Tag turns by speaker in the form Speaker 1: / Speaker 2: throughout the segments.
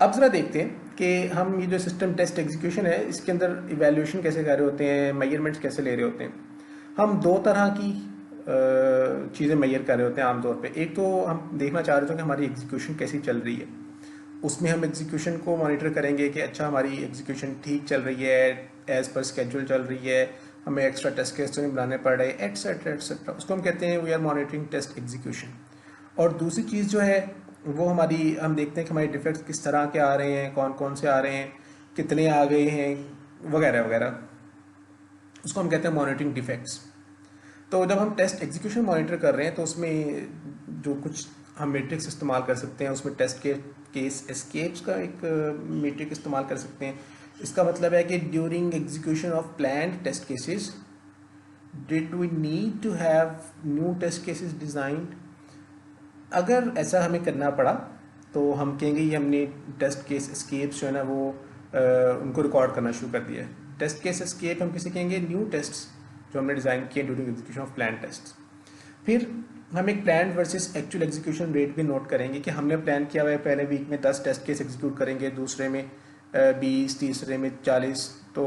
Speaker 1: अब ज़रा देखते हैं कि हम ये जो सिस्टम टेस्ट एग्जीक्यूशन है इसके अंदर इवैल्यूएशन कैसे कर रहे होते हैं, मेजरमेंट्स कैसे ले रहे होते हैं। हम दो तरह की चीज़ें मेजर कर रहे होते हैं आमतौर पे। एक तो हम देखना चाह रहे होते हैं कि हमारी एग्जीक्यूशन कैसी चल रही है, उसमें हम एग्जीक्यूशन को मॉनिटर करेंगे कि अच्छा हमारी एग्जीक्यूशन ठीक चल रही है, एज़ पर स्केड्यूल चल रही है, हमें एक्स्ट्रा टेस्ट केस तो नहीं बनाने पड़ रहे, एटसेट्रा एटसेट्रा। उसको हम कहते हैं we are monitoring test execution. और दूसरी चीज़ जो है वो हमारी, हम देखते हैं कि हमारे डिफेक्ट्स किस तरह के आ रहे हैं, कौन कौन से आ रहे हैं, कितने आ गए हैं, वगैरह वगैरह। उसको हम कहते हैं मॉनिटरिंग डिफेक्ट्स। तो जब हम टेस्ट एग्जीक्यूशन मॉनिटर कर रहे हैं तो उसमें जो कुछ हम मैट्रिक्स इस्तेमाल कर सकते हैं, उसमें टेस्ट के केस एस्केप्स का एक मैट्रिक इस्तेमाल कर सकते हैं। इसका मतलब है कि during execution of planned test cases did we need to have new test cases designed. अगर ऐसा हमें करना पड़ा तो हम कहेंगे ये हमने टेस्ट केस एस्केप्स जो है ना वो उनको रिकॉर्ड करना शुरू कर दिया है। टेस्ट केस एस्केप हम किसे कहेंगे, न्यू टेस्ट जो हमने डिज़ाइन किए during execution of plan test. फिर हम एक plan versus actual execution rate भी नोट करेंगे कि हमने प्लान किया हुआ है पहले वीक में 10 टेस्ट केस एग्जीक्यूट करेंगे, दूसरे में 20, तीसरे में 40। तो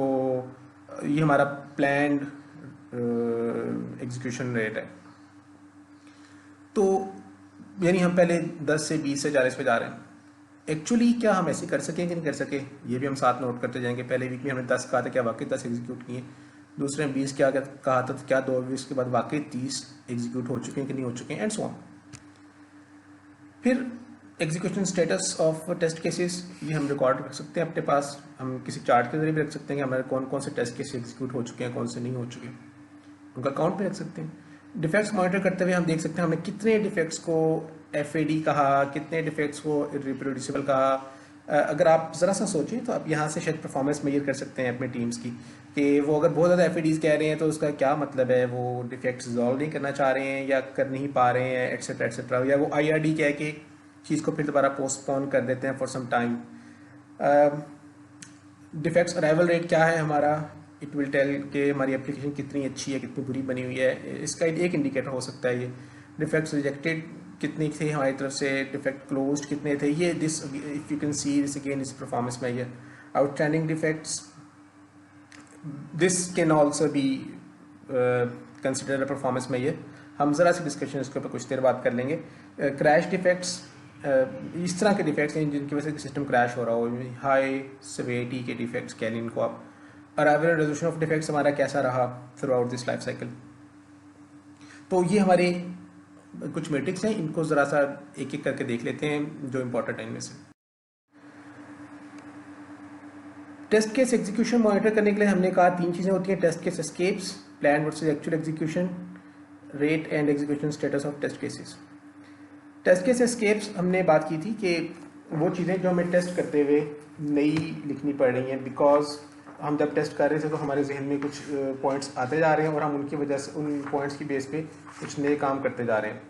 Speaker 1: ये हमारा प्लान एग्जीक्यूशन रेट है। तो यानी हम पहले 10 से 20 से 40 पे जा रहे हैं। एक्चुअली क्या हम ऐसे कर सकें कि नहीं कर सके, ये भी हम साथ नोट करते जाएंगे। पहले वीक में हमने 10 कहा था, क्या वाकई 10 एग्जीक्यूट किए? दूसरे में 20 क्या कहा था, क्या 2 वीक्स के बाद वाकई 30 एग्जीक्यूट हो चुके हैं कि नहीं हो चुके हैं, एंड सो ऑन। फिर execution status of test cases, ये हम रिकॉर्ड रख सकते हैं अपने पास। हम किसी चार्ट के जरिए भी रख सकते हैं कि हमारे कौन कौन से टेस्ट केस एग्जीक्यूट हो चुके हैं, कौन से नहीं हो चुके, उनका काउंट भी रख सकते हैं। डिफेक्ट्स मॉनिटर करते हुए हम देख सकते हैं हमने कितने डिफेक्ट्स को FAD कहा, कितने डिफेक्ट्स को इरिप्रोड्यूसिबल कहा। अगर आप ज़रा सा सोचें तो आप यहाँ से शायद परफॉर्मेंस मेजर कर सकते हैं अपने टीम्स की, कि वो अगर बहुत ज़्यादा FADs कह रहे हैं तो उसका क्या मतलब है, वो डिफेक्ट्स रिजॉल्व नहीं करना चाह रहे हैं या कर नहीं पा रहे हैं, एटसेट्रा एटसेट्रा, या वो IRD कह के चीज़ को फिर दोबारा पोस्टपोन कर देते हैं for some time. Defects arrival rate क्या है हमारा, इट विल टेल कि हमारी एप्लीकेशन कितनी अच्छी है, कितनी बुरी बनी हुई है। इसका एक इंडिकेटर हो सकता है ये। डिफेक्ट्स रिजेक्टेड कितनी थे हमारी तरफ से, डिफेक्ट क्लोज्ड कितने थे, ये this if you can see this again is performance measure. Outstanding defects, this can also be consider a performance measure. हम ज़रा सी डिस्कशन इसके ऊपर कुछ देर बात कर लेंगे। क्रैश डिफेक्ट्स, इस तरह के डिफेक्ट्स हैं जिनकी वजह से सिस्टम क्रैश हो रहा हो, हाई सिवियरिटी के डिफेक्ट्स कह लें इनको आप। Arrival and resolution of defects हमारा कैसा रहा through out this life cycle. तो ये हमारे कुछ मैट्रिक्स हैं, इनको ज़रा सा एक एक करके देख लेते हैं जो इंपॉर्टेंट है इनमें से। टेस्ट केस एग्जीक्यूशन मॉनिटर करने के लिए हमने कहा 3 चीज़ें होती हैं, test case escapes, plan versus actual execution rate and execution status of test cases. Test case escapes हमने बात की थी कि वो चीज़ें जो हमें टेस्ट करते हुए नई लिखनी पड़ रही हैं, बिकॉज हम जब टेस्ट कर रहे थे तो हमारे जहन में कुछ पॉइंट्स आते जा रहे हैं और हम उनकी वजह से उन पॉइंट्स की बेस पे कुछ नए काम करते जा रहे हैं।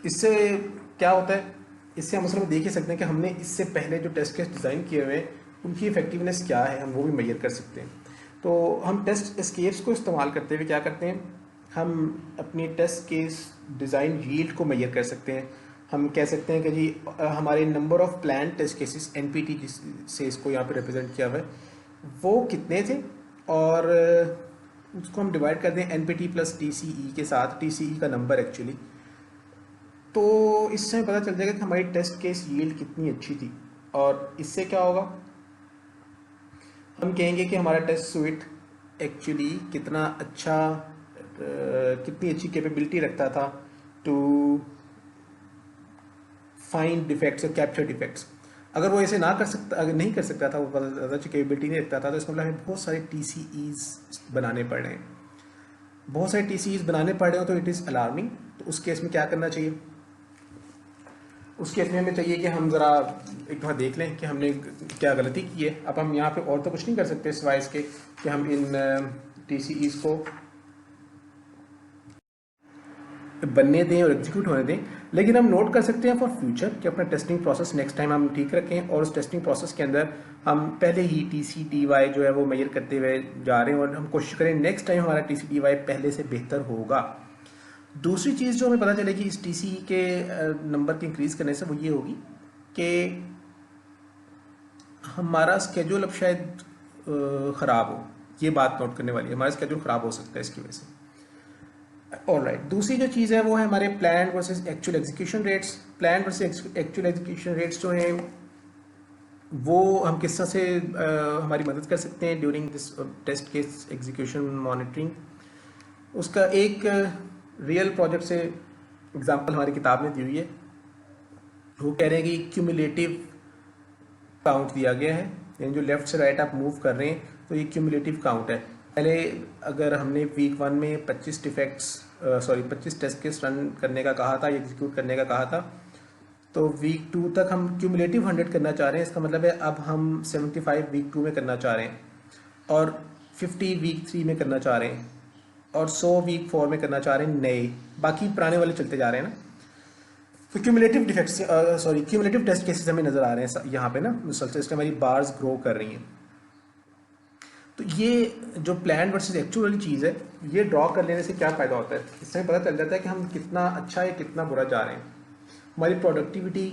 Speaker 1: इससे क्या होता है, इससे हम असल में देख ही सकते हैं कि हमने इससे पहले जो टेस्ट केस डिज़ाइन किए हुए हैं उनकी इफेक्टिवनेस क्या है, हम वो भी मेजर कर सकते हैं। तो हम टेस्ट एस्केप्स को इस्तेमाल करते हुए क्या करते हैं, हम अपनी टेस्ट केस डिज़ाइन यील्ड को मेजर कर सकते हैं। हम कह सकते हैं कि जी हमारे number of plan test cases NPT से इसको यहाँ पे रिप्रेजेंट किया हुआ है, वो कितने थे, और उसको हम डिवाइड कर दें NPT प्लस TCE के साथ, TCE का नंबर एक्चुअली। तो इससे पता चल जाएगा कि हमारी टेस्ट केस यील्ड कितनी अच्छी थी। और इससे क्या होगा, हम कहेंगे कि हमारा टेस्ट सूट एक्चुअली कितना अच्छा, कितनी अच्छी कैपेबिलिटी रखता था टू फाइंड डिफेक्ट्स और कैप्चर डिफेक्ट्स। अगर वो ऐसे ना कर सकता, अगर नहीं कर सकता था, वो ज़्यादा अच्छी कैपेबिलिटी नहीं रखता था, तो इसका मतलब हमें बहुत सारे TCEs बनाने पड़ रहे हैं। बहुत सारे TCEs बनाने पड़ रहे हो तो इट इज़ अलार्मिंग। तो उस केस में क्या करना चाहिए, उस केस में हमें चाहिए कि हम ज़रा एक दफ़ा देख लें कि हमने क्या गलती की है। अब हम यहाँ पे और तो कुछ नहीं कर सकते सिवाय इसके कि हम इन TCEs को बनने दें और एग्जीक्यूट होने दें। लेकिन हम नोट कर सकते हैं फॉर फ्यूचर कि अपना टेस्टिंग प्रोसेस नेक्स्ट टाइम हम ठीक रखें, और उस टेस्टिंग प्रोसेस के अंदर हम पहले ही TC/TY जो है वो मेजर करते हुए जा रहे हैं, और हम कोशिश करें नेक्स्ट टाइम हमारा TC/TY पहले से बेहतर होगा। दूसरी चीज़ जो हमें पता चलेगी इस TC के नंबर के इंक्रीज़ करने से, वो ये होगी कि हमारा स्केड्यूल अब शायद ख़राब हो, ये बात नोट करने वाली है, हमारा स्केड्यूल ख़राब हो सकता है इसकी वजह से। ऑलराइट, दूसरी जो चीज़ है वो है हमारे plan versus actual execution rates. Plan versus actual execution rates जो हैं वो हम किस तरह से हमारी मदद कर सकते हैं during this test case execution monitoring. उसका एक रियल प्रोजेक्ट से एग्जांपल हमारी किताब में दी हुई है। वो कह रहे हैं कि क्यूमुलेटिव काउंट दिया गया है, यानी जो लेफ्ट से राइट आप मूव कर रहे हैं तो ये क्यूमुलेटिव काउंट है। पहले अगर हमने वीक 1 में 25 टेस्ट केस रन करने का कहा था, एग्जीक्यूट करने का कहा था, तो वीक 2 तक हम क्यूमुलेटिव 100 करना चाह रहे हैं। इसका मतलब है अब हम 75 वीक 2 में करना चाह रहे हैं, और 50 वीक 3 में करना चाह रहे हैं, और 100 वीक 4 में करना चाह रहे हैं नए, बाकी पुराने वाले चलते जा रहे हैं ना। तो क्यूमुलेटिव टेस्ट केसेस हमें नजर आ रहे हैं यहाँ पे ना, मुसलसल इसमें हमारी बार्स ग्रो कर रही हैं। तो ये जो प्लान वर्सेस एक्चुअल वाली चीज़ है, ये ड्रॉ कर लेने से क्या फ़ायदा होता है, इससे पता चल जाता है कि हम कितना अच्छा या कितना बुरा जा रहे हैं। हमारी productivity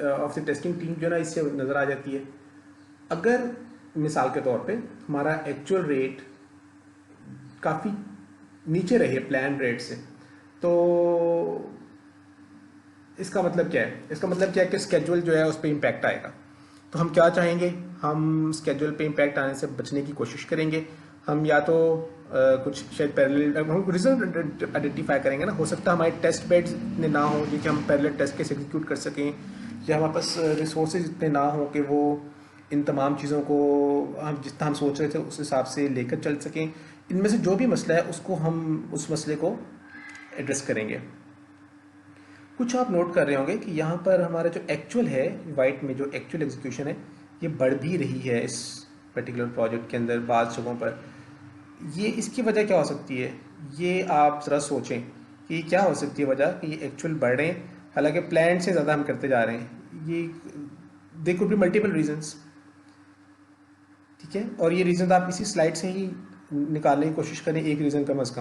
Speaker 1: of the testing team जो है ना, इससे नज़र आ जाती है। अगर मिसाल के तौर पे हमारा एक्चुअल रेट काफ़ी नीचे रहे प्लान रेट से, तो इसका मतलब क्या है? इसका मतलब क्या है कि स्केड्यूल जो है उस पर इम्पैक्ट आएगा। तो हम क्या चाहेंगे, हम स्केड्यूल पे इम्पैक्ट आने से बचने की कोशिश करेंगे। हम या तो कुछ शायद पैरेलल हम रिजल्ट आइडेंटिफाई करेंगे ना, हो सकता है हमारे टेस्ट बेड्स इतने ना हो कि हम पैरेलल टेस्ट केस एग्जीक्यूट कर सकें, या हमारे पास रिसोर्सेज इतने ना हो कि वो इन तमाम चीज़ों को हम जितना हम सोच रहे थे उस हिसाब से लेकर चल सकें। इनमें से जो भी मसला है उसको हम उस मसले को एड्रेस करेंगे। कुछ आप नोट कर रहे होंगे कि यहाँ पर हमारा जो एक्चुअल है, वाइट में जो एक्चुअल एग्जीक्यूशन है, ये बढ़ भी रही है इस पर्टिकुलर प्रोजेक्ट के अंदर बाज़ जगहों पर। ये इसकी वजह क्या हो सकती है, ये आप ज़रा सोचें कि क्या हो सकती है वजह कि ये एक्चुअल बढ़ रहे हैं, हालांकि प्लान से ज़्यादा हम करते जा रहे हैं। ये they could be multiple reasons, ठीक है, और ये रीज़न आप इसी स्लाइड से ही निकालने की कोशिश करें। एक रीज़न कम अज़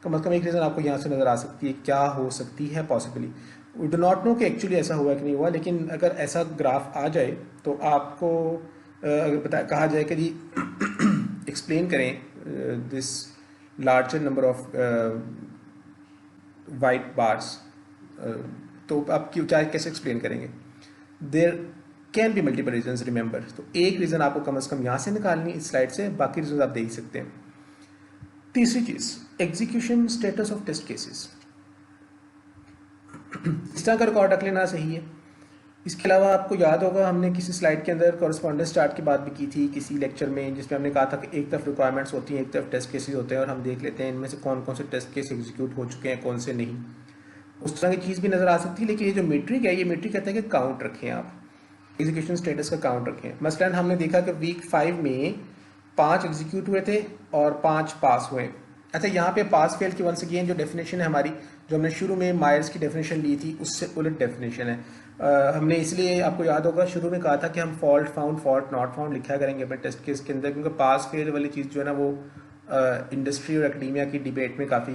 Speaker 1: कम एक रीज़न आपको यहाँ से नज़र आ सकती है, क्या हो सकती है possibly. We do not know कि एक्चुअली ऐसा हुआ कि नहीं हुआ, लेकिन अगर ऐसा ग्राफ आ जाए तो आपको अगर कहा जाए कि जी एक्सप्लेन करें this larger number of white bars, तो आप क्यों क्या कैसे एक्सप्लेन करेंगे? There can be multiple reason, remember. तो एक रीज़न आपको कम अज़ कम यहाँ से निकालनी इस स्लाइड से, बाकी रीजन आप दे ही सकते हैं। तीसरी चीज, execution status of test cases. इस तरह का रिकॉर्ड रख लेना सही है। इसके अलावा आपको याद होगा हमने किसी स्लाइड के अंदर कॉरेस्पॉन्डेंस चार्ट की बात भी की थी किसी लेक्चर में, जिसमें हमने कहा था कि एक तरफ रिक्वायरमेंट्स होती हैं, एक तरफ टेस्ट केसेस होते हैं, और हम देख लेते हैं इनमें से कौन कौन से टेस्ट केस एग्जीक्यूट हो चुके हैं, कौन से नहीं। उस तरह की चीज़ भी नज़र आ सकती है। लेकिन ये जो मीट्रिक है, ये मीट्रिक कहते हैं कि काउंट रखें, आप एग्जीक्यूशन स्टेटस का काउंट रखें। मसलन हमने देखा कि वीक 5 में 5 एग्जीक्यूट हुए थे और 5 पास हुए। अच्छा, यहाँ पे पास फेल की वंस अगेन जो डेफिनेशन है हमारी, जो हमने शुरू में मायर्स की डेफिनेशन ली थी, उससे उलट डेफिनेशन है। हमने इसलिए आपको याद होगा शुरू में कहा था कि हम fault found, fault not found लिखा करेंगे अपने टेस्ट केस के अंदर, क्योंकि पास फेल वाली चीज़ जो है ना वो इंडस्ट्री और एकेडमिया की डिबेट में काफ़ी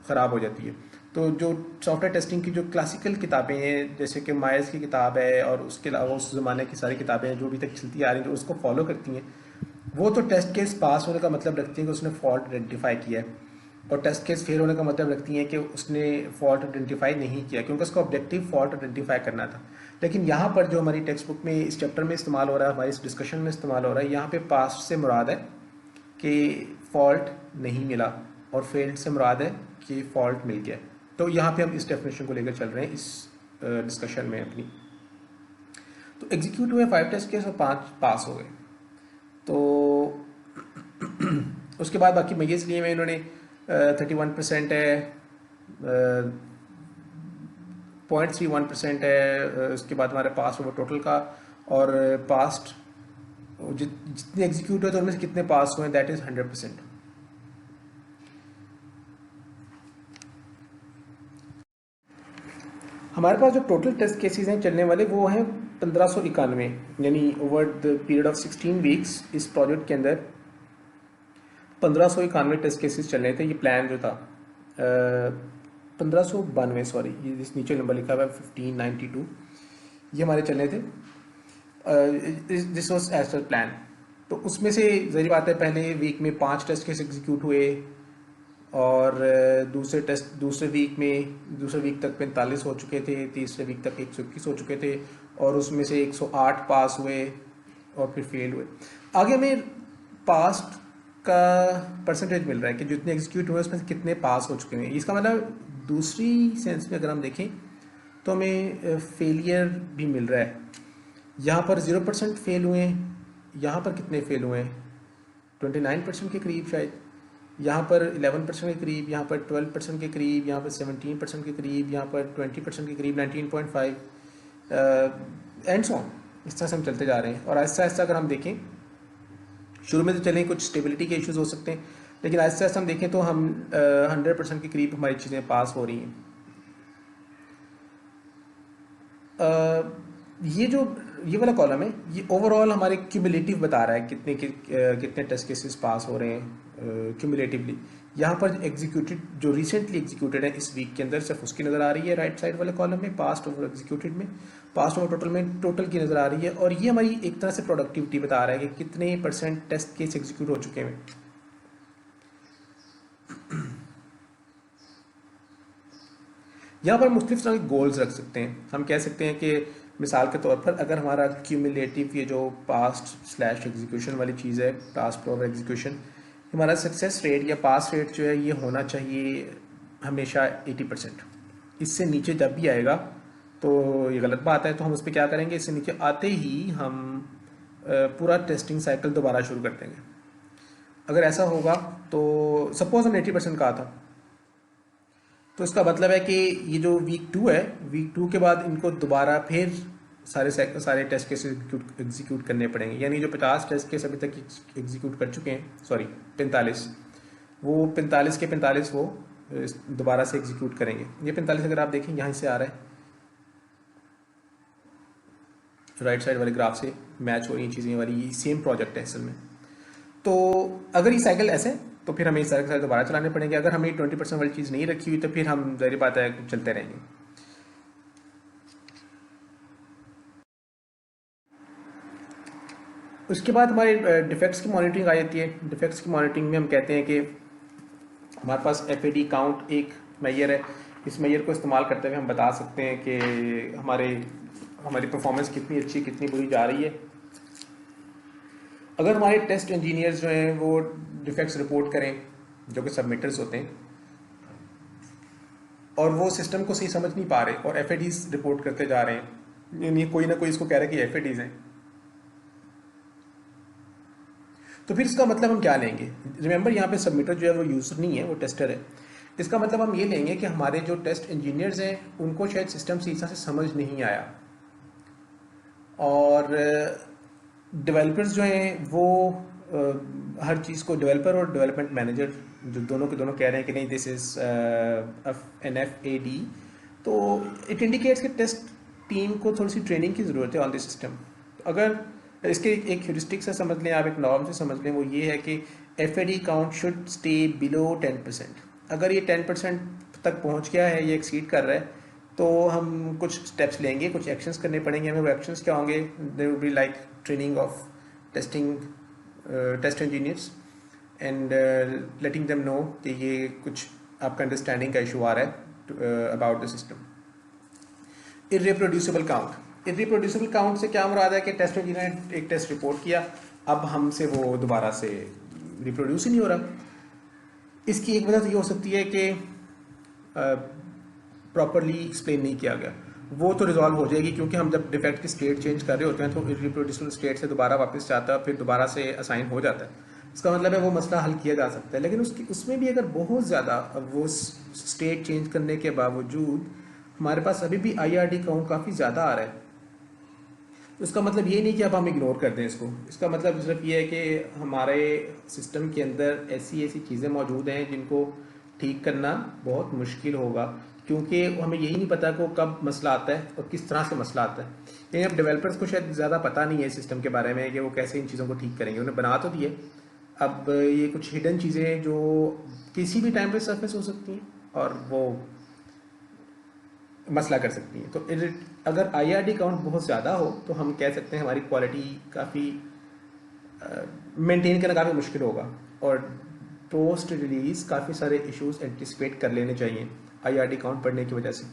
Speaker 1: ख़राब हो जाती है। तो जो सॉफ्टवेयर टेस्टिंग की जो क्लासिकल किताबें हैं, जैसे कि मायर्स की किताब है और उसके अलावा उस ज़माने की सारी किताबें हैं जो अभी तक चलती आ रही हैं, जो उसको फॉलो करती हैं, वो तो टेस्ट केस पास होने का मतलब रखती हैं कि उसने फॉल्ट आइडेंटिफाई किया है, और टेस्ट केस फेल होने का मतलब रखती हैं कि उसने फॉल्ट आइडेंटिफाई नहीं किया, क्योंकि उसका ऑब्जेक्टिव फॉल्ट आइडेंटिफाई करना था। लेकिन यहाँ पर जो हमारी टेक्स्ट बुक में इस चैप्टर में इस्तेमाल हो रहा है, हमारी इस डिस्कशन में इस्तेमाल हो रहा है, यहाँ पे पास से मुराद है कि फॉल्ट नहीं मिला, और फेल्ड से मुराद है कि फॉल्ट मिल गया। तो यहाँ पे हम इस डेफिनेशन को लेकर चल रहे हैं इस डिस्कशन में अपनी। तो एग्जीक्यूट हुए 5 टेस्ट केस और 5 पास हो गए। तो उसके बाद बाकी मैगेज लिए में इन्होंने 31% है, 0.31% है, उसके बाद हमारे पास हुआ टोटल का, और पास्ट जितने एग्जीक्यूट हुए तो उनमें से कितने पास हुए, दैट इज 100%। हमारे पास जो टोटल टेस्ट केसेस हैं चलने वाले वो हैं 1591, यानी over the period of 16 weeks इस प्रोजेक्ट के अंदर 1591 टेस्ट केसेस चल रहे थे। ये प्लान जो था 1592, सॉरी, ये नीचे नंबर लिखा हुआ है 1592, ये हमारे चल रहे थे। This was as per plan. तो उसमें से ज़रूरी बात है पहले वीक में 5 टेस्ट केस एग्जीक्यूट हुए, और दूसरे वीक तक 45 हो चुके थे, तीसरे वीक तक 121 हो चुके थे, और उसमें से 108 पास हुए और फिर फेल हुए। आगे हमें पास का परसेंटेज मिल रहा है कि जितने एग्जीक्यूट हुए उसमें से कितने पास हो चुके हैं। इसका मतलब दूसरी सेंस में अगर हम देखें तो हमें फेलियर भी मिल रहा है। यहाँ पर 0% फेल हुए हैं, यहाँ पर कितने फेल हुए हैं, 29% के करीब शायद, यहाँ पर 11% के करीब, यहाँ पर 12% के करीब, यहाँ पर 17% के करीब, यहाँ पर 20% के करीब, 19.5 एंड सो ऑन। इस तरह से हम चलते जा रहे हैं। और आहिस्ता आहिस्ता अगर हम देखें, शुरू में तो चलें कुछ स्टेबिलिटी के इश्यूज हो सकते हैं, लेकिन आहिस्ता आहिस्ता हम देखें तो हम 100% के करीब हमारी चीज़ें पास हो रही हैं। ये वाला कॉलम है, ये ओवरऑल हमारे क्यूमुलेटिव बता रहा है कितने टेस्ट केसेस पास हो रहे हैं क्यूमुलेटिवली। यहाँ पर एग्जीक्यूटेड, जो रिसेंटली एग्जीक्यूटेड है इस वीक के अंदर, सिर्फ उसकी नज़र आ रही है राइट साइड वाले कॉलम में। पास्ट ओवर एग्जीक्यूटेड में, पास्ट ओवर टोटल में टोटल की नज़र आ रही है। और ये हमारी एक तरह से प्रोडक्टिविटी बता रहा है कि कितने % टेस्ट केस एग्जीक्यूट हो चुके हैं। यहाँ पर मुख्तलिफ तरह के गोल्स रख सकते हैं। हम कह सकते हैं कि मिसाल के तौर पर अगर हमारा क्यूमुलेटिव ये जो पास्ट/एग्जीक्यूशन वाली चीज़ है, पास्ट ओवर एग्जीक्यूशन, हमारा सक्सेस रेट या पास रेट जो है ये होना चाहिए हमेशा 80%। इससे नीचे जब भी आएगा तो ये गलत बात है। तो हम उस पर क्या करेंगे, इससे नीचे आते ही हम पूरा टेस्टिंग साइकिल दोबारा शुरू कर देंगे। अगर ऐसा होगा तो सपोज हम 80% कहा था, तो इसका मतलब है कि ये जो वीक 2 है, वीक 2 के बाद इनको दोबारा फिर सारे टेस्ट केस एग्जीक्यूट करने पड़ेंगे। यानी जो 50 टेस्ट केस अभी तक एग्जीक्यूट कर चुके हैं, सॉरी 45, वो 45 के 45 वो दोबारा से एग्जीक्यूट करेंगे। ये 45 अगर आप देखें यहाँ से आ रहा है, राइट साइड वाले ग्राफ से मैच हो रही चीज़ें वाली, ये सेम प्रोजेक्ट है असल में। तो अगर ये साइकिल ऐसे, तो फिर हमें इस सारे के सारे दोबारा चलाने पड़ेंगे। अगर हमने 20% वाली चीज़ नहीं रखी हुई तो फिर हम ज़ाहिर बात है चलते रहेंगे। उसके बाद हमारे डिफेक्ट्स की मॉनिटरिंग आ जाती है। डिफेक्ट्स की मॉनिटरिंग में हम कहते हैं कि हमारे पास FAD काउंट एक मैयर है। इस मैयर को इस्तेमाल करते हुए हम बता सकते हैं कि हमारी परफॉर्मेंस कितनी अच्छी कितनी बुरी जा रही है। अगर हमारे टेस्ट इंजीनियर्स जो हैं वो डिफेक्ट्स रिपोर्ट करें, जो कि सबमिटर्स होते हैं, और वो सिस्टम को सही समझ नहीं पा रहे और FADs रिपोर्ट करते जा रहे हैं, यानी कोई ना कोई इसको कह रहा है कि FADs हैं, तो फिर इसका मतलब हम क्या लेंगे। रिमेंबर यहाँ पे सबमिटर जो है वो यूज़र नहीं है, वो टेस्टर है। इसका मतलब हम ये लेंगे कि हमारे जो टेस्ट इंजीनियर्स हैं उनको शायद सिस्टम सही से समझ नहीं आया, और डेवलपर्स जो हैं वो हर चीज़ को, डेवलपर और डेवलपमेंट मैनेजर जो दोनों के दोनों कह रहे हैं कि नहीं दिस इज़ एन FAD, तो इट इंडिकेट्स कि टेस्ट टीम को थोड़ी सी ट्रेनिंग की ज़रूरत है ऑन दिस सिस्टम। अगर इसके एक ह्यूरिस्टिक से समझ लें, आप एक नॉर्म से समझ लें, वो ये है कि FAD count should stay below 10%। अगर ये 10% तक पहुंच गया है, ये एक्सीड कर रहा है, तो हम कुछ स्टेप्स लेंगे, कुछ एक्शंस करने पड़ेंगे हमें। वो एक्शंस क्या होंगे, they will be like training of test engineers and letting them know कि ये कुछ आपका अंडरस्टैंडिंग का इशू आ रहा है about the system. Irreproducible count, irreproducible count से क्या मुराद है कि टेस्ट इंजीनियर ने एक टेस्ट रिपोर्ट किया, अब हमसे वो दोबारा से रिप्रोड्यूस ही नहीं हो रहा। इसकी एक वजह तो ये हो सकती है कि प्रॉपरली एक्सप्लेन नहीं किया गया। वो तो रिजॉल्व हो जाएगी, क्योंकि हम जब डिफेक्ट की स्टेट चेंज कर रहे होते हैं तो इर्रिप्रोड्यूसिबल स्टेट से दोबारा वापस जाता है, फिर दोबारा से असाइन हो जाता है। इसका मतलब है वो मसला हल किया जा सकता है। लेकिन उसमें भी अगर बहुत ज़्यादा वो स्टेट चेंज करने के बावजूद हमारे पास अभी भी IRD काउंट काफ़ी ज़्यादा आ रहा है, तो इसका मतलब ये नहीं कि अब हम इग्नोर कर दें इसको। इसका मतलब सिर्फ ये है कि हमारे सिस्टम के अंदर ऐसी ऐसी चीज़ें मौजूद हैं जिनको ठीक करना बहुत मुश्किल होगा, क्योंकि हमें यही नहीं पता कि कब मसला आता है और किस तरह से मसला आता है। यानी अब डेवलपर्स को शायद ज़्यादा पता नहीं है सिस्टम के बारे में कि वो कैसे इन चीज़ों को ठीक करेंगे। उन्हें बना तो दिए, अब ये कुछ हिडन चीज़ें जो किसी भी टाइम पे सरफेस हो सकती हैं और वो मसला कर सकती हैं। तो अगर IRD काउंट बहुत ज़्यादा हो तो हम कह सकते हैं हमारी क्वालिटी काफ़ी मेंटेन करना काफ़ी मुश्किल होगा, और पोस्ट रिलीज़ काफ़ी सारे इश्यूज एंटिसिपेट कर लेने चाहिए IRD काउंट बढ़ने की वजह से।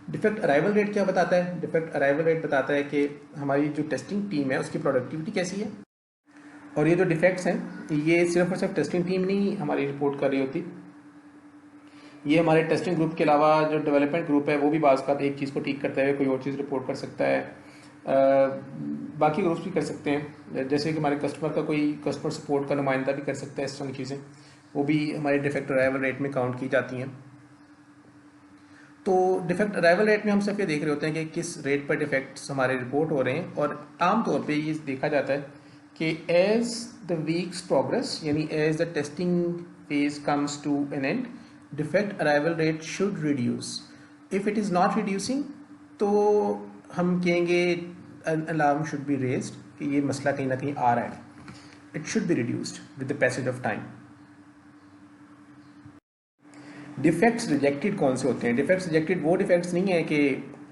Speaker 1: डिफेक्ट अराइवल रेट क्या बताता है? डिफेक्ट अराइवल रेट बताता है कि हमारी जो टेस्टिंग टीम है उसकी प्रोडक्टिविटी कैसी है, और ये जो डिफेक्ट्स हैं ये सिर्फ और सिर्फ टेस्टिंग टीम नहीं हमारी रिपोर्ट कर रही होती, ये हमारे टेस्टिंग ग्रुप के अलावा जो डेवलपमेंट ग्रुप है वो भी बाज़ का एक चीज़ को ठीक करते हुए कोई और चीज़ रिपोर्ट कर सकता है। बाकी ग्रुप्स भी कर सकते हैं, जैसे कि हमारे कस्टमर का कोई कस्टमर सपोर्ट का नुमाइंदा भी कर सकता है, इस तरह की चीज़ें वो भी हमारे डिफेक्ट अराइवल रेट में काउंट की जाती हैं। तो डिफेक्ट अराइवल रेट में हम सिर्फ ये देख रहे होते हैं कि किस रेट पर डिफेक्ट्स हमारे रिपोर्ट हो रहे हैं, और आमतौर पे ये देखा जाता है कि एज द वीक्स प्रोग्रेस, यानी as the testing phase comes to an end, defect arrival rate should reduce. If it is not reducing तो हम कहेंगे अलार्म शुड बी रेज्ड कि ये मसला कहीं ना कहीं आ रहा है। It should be reduced with the passage of time. Defects rejected कौन से होते हैं? डिफेक्ट्स रिजेक्टेड वो डिफेक्ट्स नहीं है कि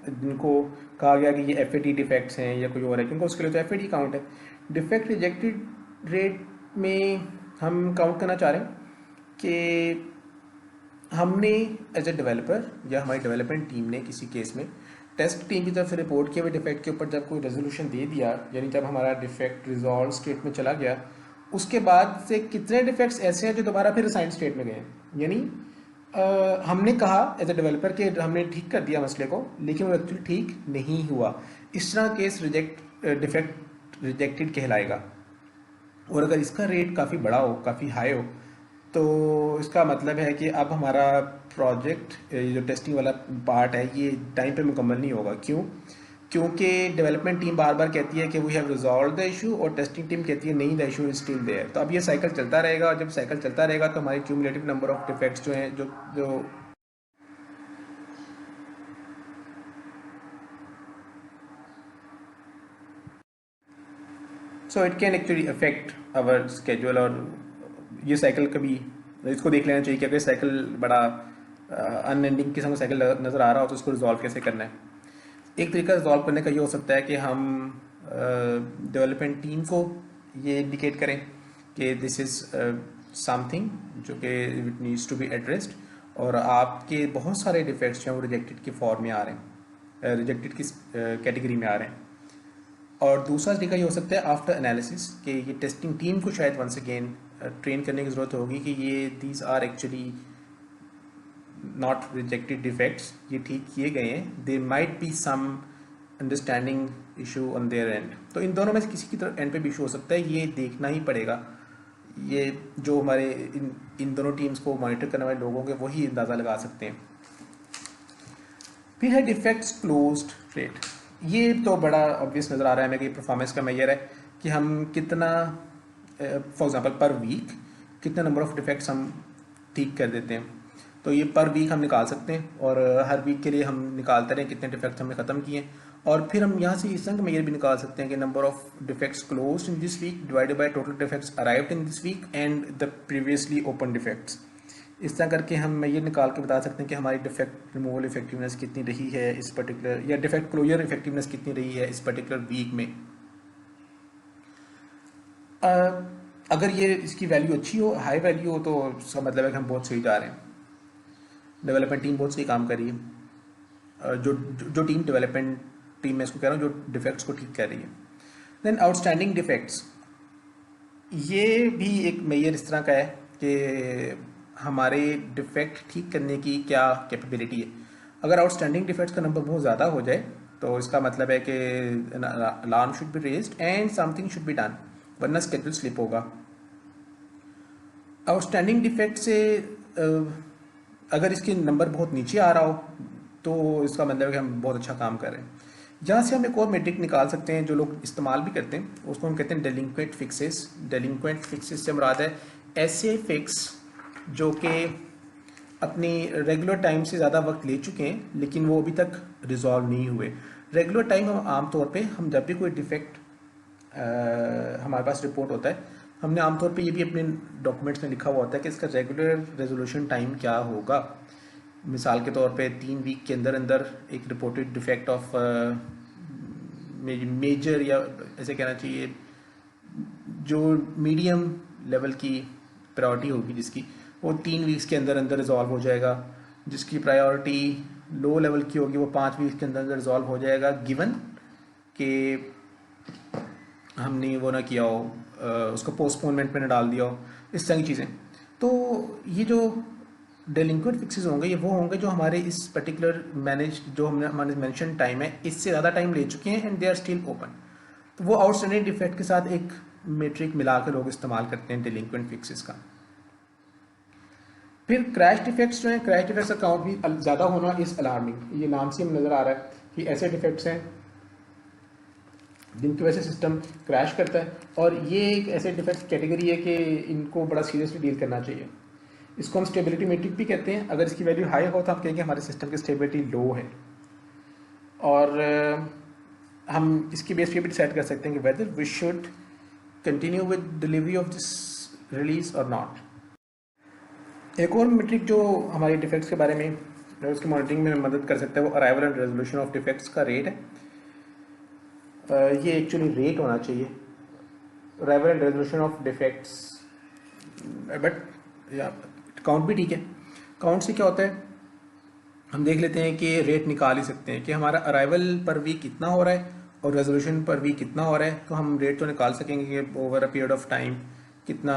Speaker 1: जिनको कहा गया कि ये FAT डिफेक्ट्स हैं या कोई और है, क्योंकि उसके लिए तो FAT काउंट है। डिफेक्ट रिजेक्टेड रेट में हम काउंट करना चाह रहे हैं कि हमने एज ए डेवलपर या हमारी डेवलपमेंट टीम ने किसी केस में टेस्ट टीम की तरफ से रिपोर्ट किए हुए डिफेक्ट के ऊपर जब कोई रेजोल्यूशन दे दिया, यानी जब हमारा डिफेक्ट रिजॉल्व स्टेट में चला गया, उसके बाद से कितने डिफेक्ट्स ऐसे हैं जो दोबारा फिर असाइन स्टेट में गए हैं। यानी हमने कहा एज ए डेवलपर कि हमने ठीक कर दिया मसले को, लेकिन वो एक्चुअली ठीक नहीं हुआ, इस तरह केस डिफेक्ट रिजेक्टेड कहलाएगा। और अगर इसका रेट काफ़ी बड़ा हो, काफ़ी हाई हो, तो इसका मतलब है कि अब हमारा प्रोजेक्ट जो टेस्टिंग वाला पार्ट है ये टाइम पे मुकम्मल नहीं होगा। क्यों? क्योंकि डेवलपमेंट टीम बार बार कहती है कि we have resolve the issue, और टेस्टिंग टीम कहती है नहीं, the issue is still there. तो अब ये साइकिल चलता रहेगा, और जब साइकिल चलता रहेगा तो हमारी क्यूमुलेटिव नंबर ऑफ डिफेक्ट्स जो हैं जो so it can actually affect our schedule. और ये साइकिल कभी इसको देख लेना चाहिए कि अगर साइकिल बड़ा अनएंडिंग किस्म का साइकिल नज़र आ रहा हो तो उसको रिजॉल्व कैसे करना है। एक तरीका रिजॉल्व करने का ये हो सकता है कि हम डेवलपमेंट टीम को ये इंडिकेट करें कि दिस इज़ समथिंग जो कि it needs to be addressed, और आपके बहुत सारे डिफेक्ट्स जो हैं वो रिजेक्टेड की फॉर्म में आ रहे हैं, रिजेक्टेड की कैटेगरी में आ रहे हैं। और दूसरा तरीका ये हो सकता है आफ्टर एनालिसिस कि ये टेस्टिंग टीम को शायद वंस अगेन ट्रेन करने की ज़रूरत होगी कि ये these are actually not rejected defects, ये ठीक किए गए हैं, there might be some understanding issue on their end. तो इन दोनों में से किसी की तरफ एंड पे भी इशू हो सकता है, ये देखना ही पड़ेगा। ये जो हमारे इन दोनों टीम्स को मॉनिटर करने वाले लोग होंगे वही अंदाज़ा लगा सकते हैं। फिर है डिफेक्ट्स क्लोज्ड रेट। ये तो बड़ा ऑब्वियस नज़र आ रहा है हमें कि परफॉर्मेंस का मेजर है कि हम कितना, फॉर एग्जांपल पर वीक कितने नंबर ऑफ डिफेक्ट्स हम ठीक कर देते हैं। तो ये पर वीक हम निकाल सकते हैं, और हर वीक के लिए हम निकालते रहें कितने डिफेक्ट्स हमने ख़त्म किए हैं। और फिर हम यहाँ से इस तरह का मेजर भी निकाल सकते हैं कि number of defects closed in this week divided by total defects arrived in this week and the previously open defects. इस तरह करके हम ये निकाल के बता सकते हैं कि हमारी डिफेक्ट रिमूवल इफेक्टिवनेस कितनी रही है इस पर्टिकुलर, या डिफेक्ट क्लोजर इफेक्टिवनेस कितनी रही है इस पर्टिकुलर वीक में। अगर ये इसकी वैल्यू अच्छी हो, हाई वैल्यू हो, तो इसका मतलब है कि हम बहुत सही जा रहे हैं, डेवलपमेंट टीम बहुत सही काम कर रही है। जो टीम डेवलपमेंट टीम में इसको कह रहा हूँ जो डिफेक्ट्स को ठीक कर रही है। देन आउटस्टैंडिंग डिफेक्ट्स, ये भी एक मेजर इस तरह का है कि हमारे डिफेक्ट ठीक करने की क्या कैपेबिलिटी है। अगर आउटस्टैंडिंग डिफेक्ट्स का नंबर बहुत ज़्यादा हो जाए तो इसका मतलब है कि alarm should be raised and something should be done, वरना स्केड्यूल स्लिप होगा। आउटस्टैंडिंग डिफेक्ट से अगर इसके नंबर बहुत नीचे आ रहा हो तो इसका मतलब है कि हम बहुत अच्छा काम कर रहे हैं। यहाँ से हम एक और मेट्रिक निकाल सकते हैं जो लोग इस्तेमाल भी करते हैं, उसको हम कहते हैं डेलिंक्वेंट फिक्सेस। डेलिंक्वेंट फिक्सेस से मुराद है ऐसे फिक्स जो कि अपनी रेगुलर टाइम से ज़्यादा वक्त ले चुके हैं लेकिन वो अभी तक रिजॉल्व नहीं हुए। रेगुलर टाइम हम आमतौर पे हम जब भी कोई डिफेक्ट हमारे पास रिपोर्ट होता है, हमने आमतौर पे ये भी अपने डॉक्यूमेंट्स में लिखा हुआ होता है कि इसका रेगुलर रेजोल्यूशन टाइम क्या होगा। मिसाल के तौर पे 3 वीक के अंदर अंदर एक रिपोर्टेड डिफेक्ट ऑफ मेजर, या ऐसे कहना चाहिए जो मीडियम लेवल की प्रायोरिटी होगी जिसकी, वो 3 वीक्स के अंदर अंदर रिजॉल्व हो जाएगा। जिसकी प्रायोरिटी लो लेवल की होगी वो 5 वीक्स के अंदर अंदर रिजॉल्व हो जाएगा, गिवन कि हमने वो ना किया हो, उसको पोस्टपोनमेंट में ना डाल दिया हो, इस तरह की चीज़ें। तो ये जो डेलिंक्वेंट फिक्सेस होंगे ये वो होंगे जो हमारे इस पर्टिकुलर जो हमने हमारे मेंशन टाइम है इससे ज़्यादा टाइम ले चुके हैं and they are still open. तो वो आउटस्टैंडिंग डिफेक्ट के साथ एक मेट्रिक मिलाकर लोग इस्तेमाल करते हैं डेलिंक्वेंट फिक्सेस का। फिर क्रैश डिफेक्ट्स जो हैं, क्रैश डिफेक्ट्स का काउंट भी ज़्यादा होना इस अलार्मिंग। ये नाम से हमें नज़र आ रहा है कि ऐसे डिफेक्ट्स हैं जिनकी वजह से सिस्टम क्रैश करता है, और ये एक ऐसे डिफेक्ट कैटेगरी है कि इनको बड़ा सीरियसली डील करना चाहिए। इसको हम स्टेबिलिटी मेट्रिक भी कहते हैं। अगर इसकी वैल्यू हाई हो तो हम कहेंगे हमारे सिस्टम की स्टेबिलिटी लो है, और हम इसकी बेस पे भी डिसाइड कर सकते हैं कि whether we should continue with delivery of this release और नॉट। एक और मेट्रिक जो हमारे डिफेक्ट्स के बारे में उसकी मॉनिटरिंग में मदद कर सकता है वो arrival and resolution of defects का रेट है। ये एक्चुअली रेट होना चाहिए, arrival and resolution of defects, but या काउंट भी ठीक है। काउंट से क्या होता है, हम देख लेते हैं कि रेट निकाल ही सकते हैं कि हमारा अराइवल पर वीक कितना हो रहा है और रेजोल्यूशन पर वीक कितना हो रहा है, तो हम रेट तो निकाल सकेंगे कि over a period of time कितना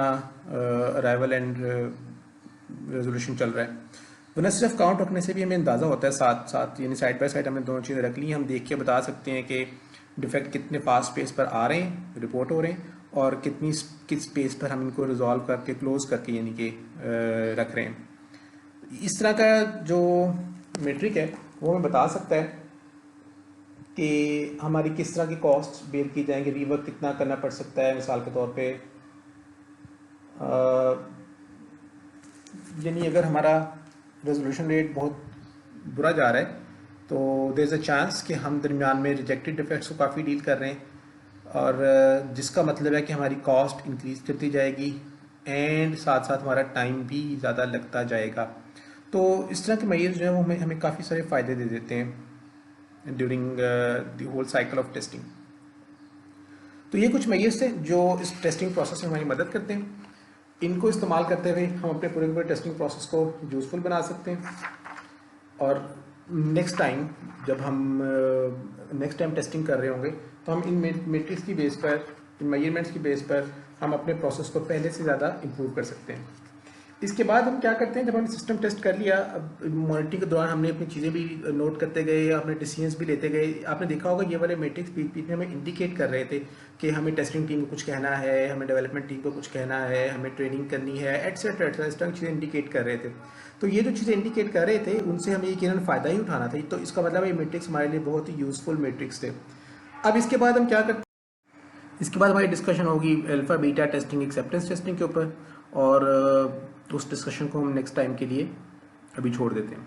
Speaker 1: अराइवल एंड रेजोल्यूशन चल रहा है। वरना सिर्फ काउंट रखने से भी हमें अंदाज़ा होता है साथ साथ, यानी साइड बाय साइड हमने दोनों चीज़ें रख ली, हम देख के बता सकते हैं कि डिफेक्ट कितने फास्ट पेस पर आ रहे हैं, रिपोर्ट हो रहे हैं, और किस पेस पर हम इनको रिजॉल्व करके क्लोज करके यानी कि रख रहे हैं। इस तरह का जो मेट्रिक है वो हमें बता सकता है कि हमारी किस तरह की कॉस्ट बेयर की जाएंगी, रीवर्क कितना करना पड़ सकता है। मिसाल के तौर पे यानी अगर हमारा रेजोल्यूशन रेट बहुत बुरा जा रहा है तो देयर इज़ अ चांस कि हम दरमियान में रिजेक्टेड डिफेक्ट्स को काफ़ी डील कर रहे हैं, और जिसका मतलब है कि हमारी कॉस्ट इंक्रीज़ करती जाएगी एंड साथ साथ हमारा टाइम भी ज़्यादा लगता जाएगा। तो इस तरह के मेजर्स जो है वो हमें काफ़ी सारे फ़ायदे दे देते हैं during the whole cycle of testing. तो ये कुछ मेजर्स थे जो इस टेस्टिंग प्रोसेस में हमारी मदद करते हैं। इनको इस्तेमाल करते हुए हम अपने पूरे टेस्टिंग प्रोसेस को यूज़फुल बना सकते हैं, और नेक्स्ट टाइम जब हम नेक्स्ट टाइम टेस्टिंग कर रहे होंगे तो हम इन मेट्रिक्स की बेस पर, इन मेजरमेंट्स की बेस पर हम अपने प्रोसेस को पहले से ज़्यादा इम्प्रूव कर सकते हैं। इसके बाद हम क्या करते हैं, जब हमने सिस्टम टेस्ट कर लिया, अब मॉनिटरिंग के दौरान हमने अपनी चीज़ें भी नोट करते गए, अपने डिसीजंस भी लेते गए। आपने देखा होगा ये वाले मैट्रिक्स बीच बीच में हमें इंडिकेट कर रहे थे कि हमें टेस्टिंग टीम को कुछ कहना है, हमें डेवलपमेंट टीम को कुछ कहना है, हमें ट्रेनिंग करनी है, एटसेट्रा एटसेट्रा, इस तरह की चीज़ें इंडिकेट कर रहे थे। तो ये जो चीज़ें इंडिकेट कर रहे थे उनसे हमें यकीनन फ़ायदा ही उठाना था। तो इसका मतलब ये मैट्रिक्स हमारे लिए बहुत ही यूज़फुल मैट्रिक्स थे। अब इसके बाद हम क्या करते, इसके बाद हमारी डिस्कशन होगी alpha beta testing, acceptance testing के ऊपर, और उस डिस्कशन को हम नेक्स्ट टाइम के लिए अभी छोड़ देते हैं।